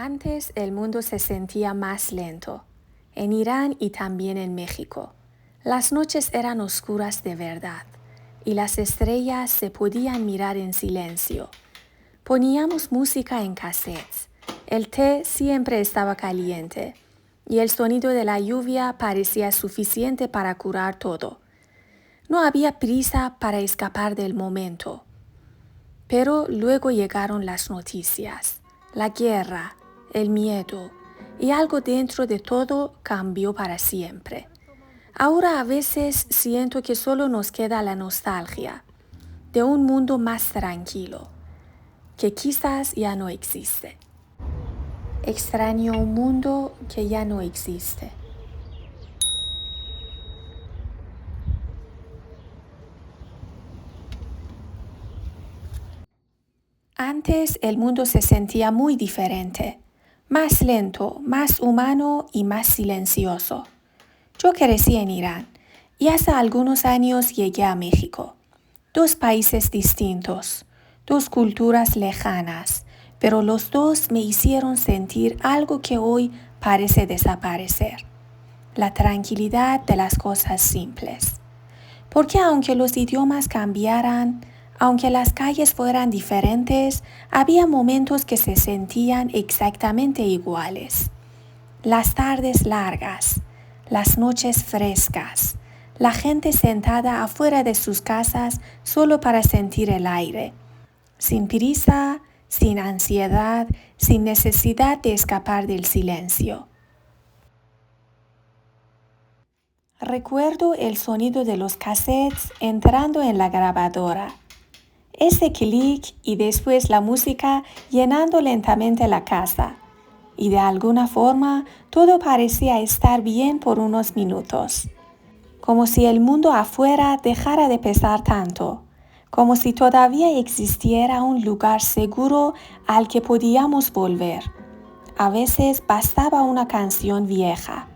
Antes el mundo se sentía más lento, en Irán y también en México. Las noches eran oscuras de verdad y las estrellas se podían mirar en silencio. Poníamos música en cassettes, el té siempre estaba caliente y el sonido de la lluvia parecía suficiente para curar todo. No había prisa para escapar del momento. Pero luego llegaron las noticias, la guerra, el miedo, y algo dentro de todo cambió para siempre. Ahora a veces siento que solo nos queda la nostalgia de un mundo más tranquilo, que quizás ya no existe. Extraño un mundo que ya no existe. Antes el mundo se sentía muy diferente, más lento, más humano y más silencioso. Yo crecí en Irán y hace algunos años llegué a México. Dos países distintos, dos culturas lejanas, pero los dos me hicieron sentir algo que hoy parece desaparecer: la tranquilidad de las cosas simples. Porque aunque los idiomas cambiaran, aunque las calles fueran diferentes, había momentos que se sentían exactamente iguales. Las tardes largas, las noches frescas, la gente sentada afuera de sus casas solo para sentir el aire, sin prisa, sin ansiedad, sin necesidad de escapar del silencio. Recuerdo el sonido de los cassettes entrando en la grabadora. Ese clic y después la música llenando lentamente la casa. Y de alguna forma todo parecía estar bien por unos minutos. Como si el mundo afuera dejara de pesar tanto. Como si todavía existiera un lugar seguro al que podíamos volver. A veces bastaba una canción vieja,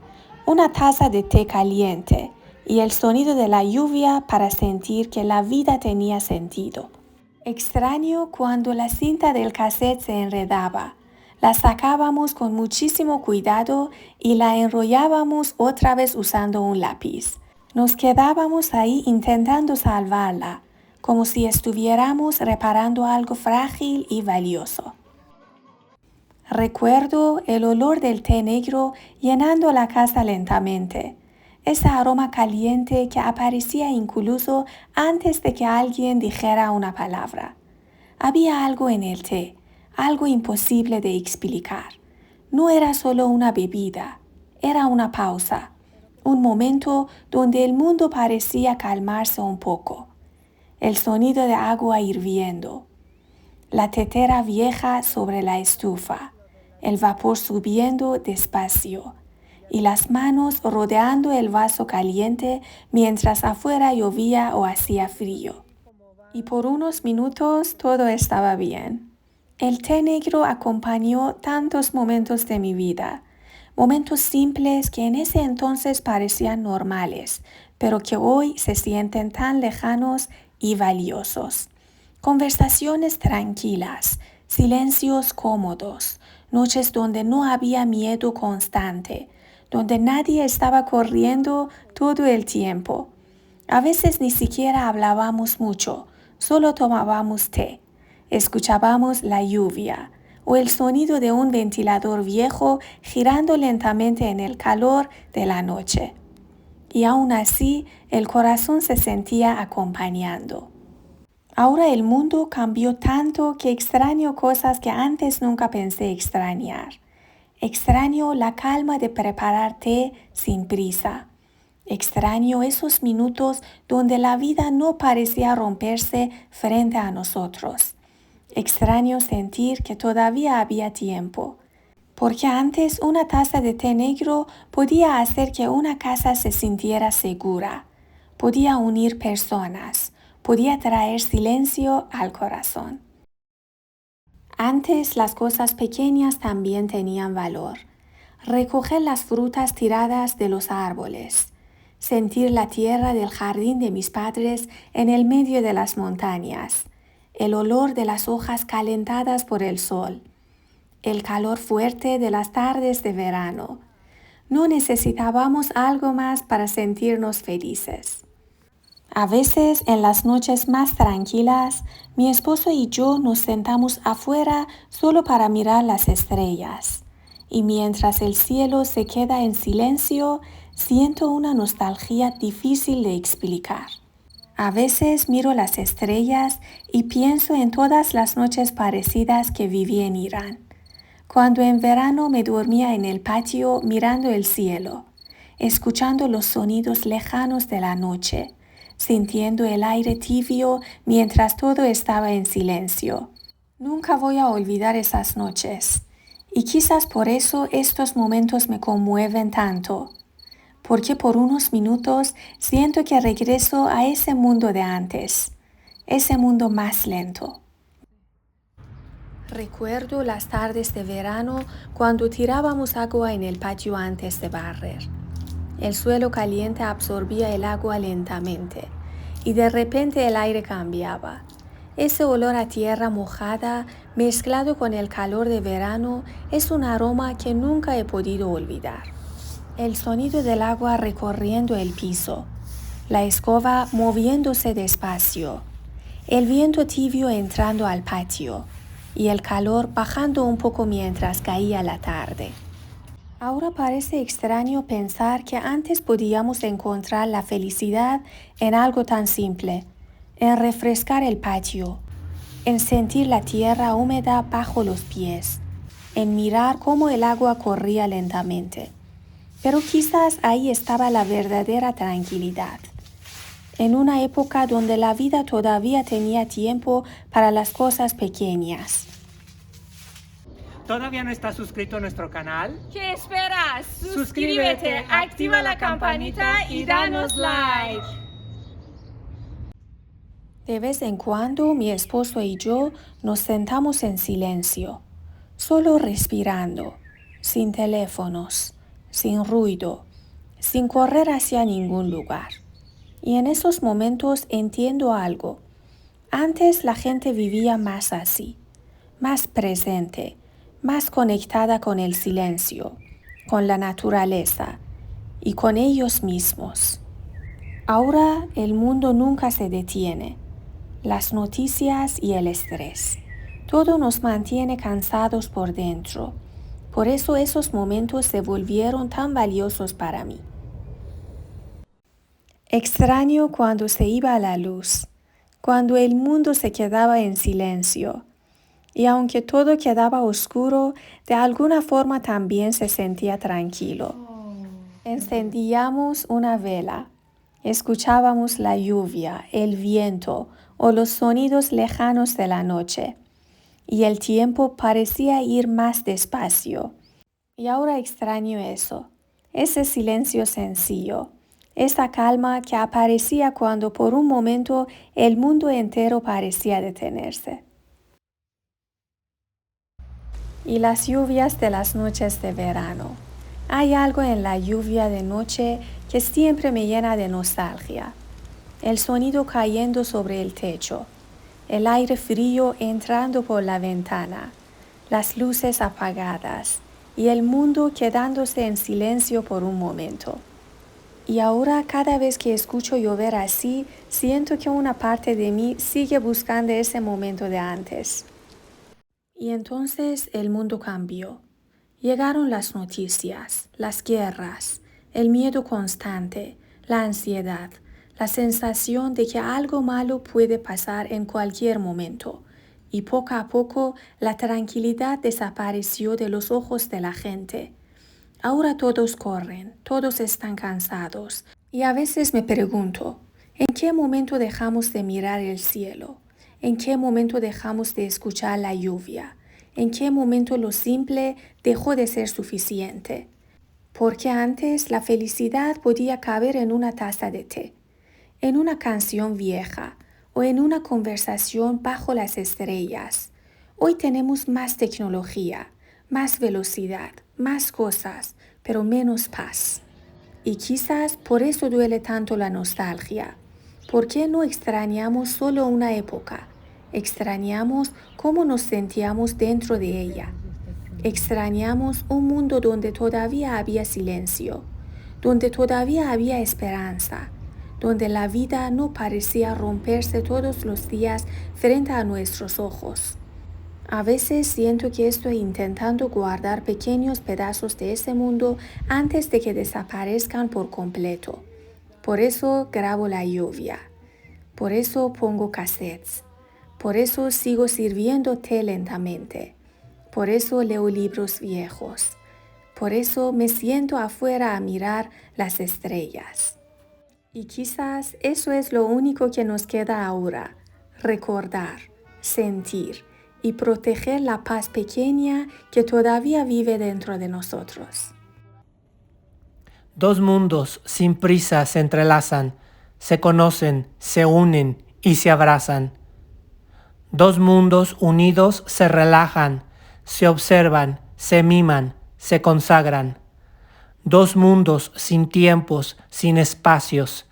una taza de té caliente y el sonido de la lluvia para sentir que la vida tenía sentido. Extraño cuando la cinta del cassette se enredaba. La sacábamos con muchísimo cuidado y la enrollábamos otra vez usando un lápiz. Nos quedábamos ahí intentando salvarla, como si estuviéramos reparando algo frágil y valioso. Recuerdo el olor del té negro llenando la casa lentamente, ese aroma caliente que aparecía incluso antes de que alguien dijera una palabra. Había algo en el té, algo imposible de explicar. No era solo una bebida, era una pausa, un momento donde el mundo parecía calmarse un poco. El sonido de agua hirviendo, la tetera vieja sobre la estufa, el vapor subiendo despacio y las manos rodeando el vaso caliente mientras afuera llovía o hacía frío. Y por unos minutos todo estaba bien. El té negro acompañó tantos momentos de mi vida, momentos simples que en ese entonces parecían normales, pero que hoy se sienten tan lejanos y valiosos. Conversaciones tranquilas, silencios cómodos, noches donde no había miedo constante, donde nadie estaba corriendo todo el tiempo. A veces ni siquiera hablábamos mucho, solo tomábamos té, escuchábamos la lluvia o el sonido de un ventilador viejo girando lentamente en el calor de la noche. Y aún así el corazón se sentía acompañando. Ahora el mundo cambió tanto que extraño cosas que antes nunca pensé extrañar. Extraño la calma de preparar té sin prisa. Extraño esos minutos donde la vida no parecía romperse frente a nosotros. Extraño sentir que todavía había tiempo. Porque antes una taza de té negro podía hacer que una casa se sintiera segura. Podía unir personas. Podía traer silencio al corazón. Antes las cosas pequeñas también tenían valor. Recoger las frutas tiradas de los árboles. Sentir la tierra del jardín de mis padres en el medio de las montañas. El olor de las hojas calentadas por el sol. el calor fuerte de las tardes de verano. No necesitábamos algo más para sentirnos felices. A veces, en las noches más tranquilas, mi esposo y yo nos sentamos afuera solo para mirar las estrellas. Y mientras el cielo se queda en silencio, siento una nostalgia difícil de explicar. A veces miro las estrellas y pienso en todas las noches parecidas que viví en Irán, cuando en verano me dormía en el patio mirando el cielo, escuchando los sonidos lejanos de la noche, sintiendo el aire tibio mientras todo estaba en silencio. Nunca voy a olvidar esas noches, y quizás por eso estos momentos me conmueven tanto, porque por unos minutos siento que regreso a ese mundo de antes, ese mundo más lento. Recuerdo las tardes de verano cuando tirábamos agua en el patio antes de barrer. El suelo caliente absorbía el agua lentamente y de repente el aire cambiaba. Ese olor a tierra mojada mezclado con el calor de verano es un aroma que nunca he podido olvidar. El sonido del agua recorriendo el piso, la escoba moviéndose despacio, el viento tibio entrando al patio y el calor bajando un poco mientras caía la tarde. Ahora parece extraño pensar que antes podíamos encontrar la felicidad en algo tan simple, en refrescar el patio, en sentir la tierra húmeda bajo los pies, en mirar cómo el agua corría lentamente. Pero quizás ahí estaba la verdadera tranquilidad. En una época donde la vida todavía tenía tiempo para las cosas pequeñas. ¿Todavía no estás suscrito a nuestro canal? ¿Qué esperas? Suscríbete, activa la campanita y danos like. De vez en cuando mi esposo y yo nos sentamos en silencio, solo respirando, sin teléfonos, sin ruido, sin correr hacia ningún lugar. Y en esos momentos entiendo algo. Antes la gente vivía más así, más presente, más conectada con el silencio, con la naturaleza y con ellos mismos. Ahora el mundo nunca se detiene. Las noticias y el estrés. Todo nos mantiene cansados por dentro. Por eso esos momentos se volvieron tan valiosos para mí. Extraño cuando se iba la luz, cuando el mundo se quedaba en silencio. Y aunque todo quedaba oscuro, de alguna forma también se sentía tranquilo. Encendíamos una vela, escuchábamos la lluvia, el viento o los sonidos lejanos de la noche, y el tiempo parecía ir más despacio. Y ahora extraño eso, ese silencio sencillo, esa calma que aparecía cuando por un momento el mundo entero parecía detenerse. Y las lluvias de las noches de verano. Hay algo en la lluvia de noche que siempre me llena de nostalgia. El sonido cayendo sobre el techo, el aire frío entrando por la ventana, las luces apagadas y el mundo quedándose en silencio por un momento. Y ahora cada vez que escucho llover así, siento que una parte de mí sigue buscando ese momento de antes. Y entonces el mundo cambió. Llegaron las noticias, las guerras, el miedo constante, la ansiedad, la sensación de que algo malo puede pasar en cualquier momento. Y poco a poco la tranquilidad desapareció de los ojos de la gente. Ahora todos corren, todos están cansados. Y a veces me pregunto, ¿en qué momento dejamos de mirar el cielo? ¿En qué momento dejamos de escuchar la lluvia? ¿En qué momento lo simple dejó de ser suficiente? Porque antes la felicidad podía caber en una taza de té, en una canción vieja o en una conversación bajo las estrellas. Hoy tenemos más tecnología, más velocidad, más cosas, pero menos paz. Y quizás por eso duele tanto la nostalgia. ¿Por qué no extrañamos solo una época? Extrañamos cómo nos sentíamos dentro de ella. Extrañamos un mundo donde todavía había silencio, donde todavía había esperanza, donde la vida no parecía romperse todos los días frente a nuestros ojos. A veces siento que estoy intentando guardar pequeños pedazos de ese mundo antes de que desaparezcan por completo. Por eso grabo la lluvia. Por eso pongo cassettes. Por eso sigo sirviendo té lentamente. Por eso leo libros viejos. Por eso me siento afuera a mirar las estrellas. Y quizás eso es lo único que nos queda ahora: recordar, sentir y proteger la paz pequeña que todavía vive dentro de nosotros. Dos mundos sin prisa se entrelazan, se conocen, se unen y se abrazan. Dos mundos unidos se relajan, se observan, se miman, se consagran. Dos mundos sin tiempos, sin espacios.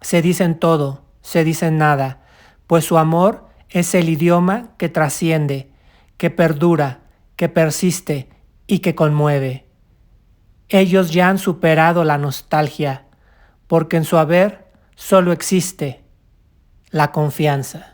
Se dicen todo, se dicen nada, pues su amor es el idioma que trasciende, que perdura, que persiste y que conmueve. Ellos ya han superado la nostalgia, porque en su haber solo existe la confianza.